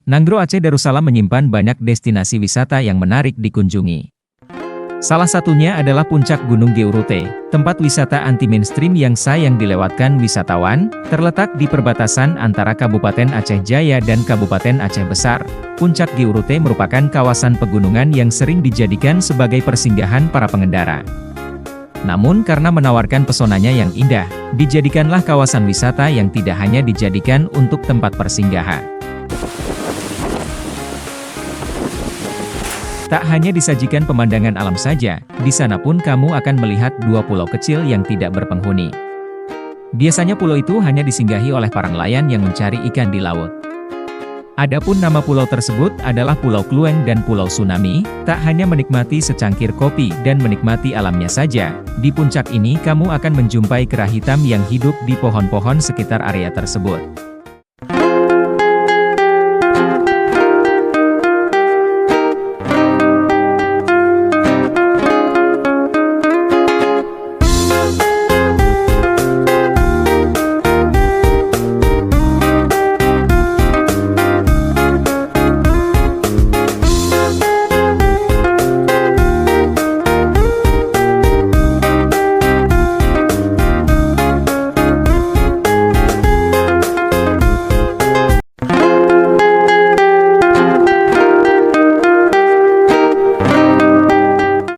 Nanggro Aceh Darussalam menyimpan banyak destinasi wisata yang menarik dikunjungi. Salah satunya adalah Puncak Gunung Geurute, tempat wisata anti-mainstream yang sayang dilewatkan wisatawan, terletak di perbatasan antara Kabupaten Aceh Jaya dan Kabupaten Aceh Besar. Puncak Geurute merupakan kawasan pegunungan yang sering dijadikan sebagai persinggahan para pengendara. Namun karena menawarkan pesonanya yang indah, dijadikanlah kawasan wisata yang tidak hanya dijadikan untuk tempat persinggahan. Tak hanya disajikan pemandangan alam saja, di sana pun kamu akan melihat dua pulau kecil yang tidak berpenghuni. Biasanya pulau itu hanya disinggahi oleh para nelayan yang mencari ikan di laut. Adapun nama pulau tersebut adalah Pulau Klueng dan Pulau Tsunami. Tak hanya menikmati secangkir kopi dan menikmati alamnya saja, di puncak ini kamu akan menjumpai kera hitam yang hidup di pohon-pohon sekitar area tersebut.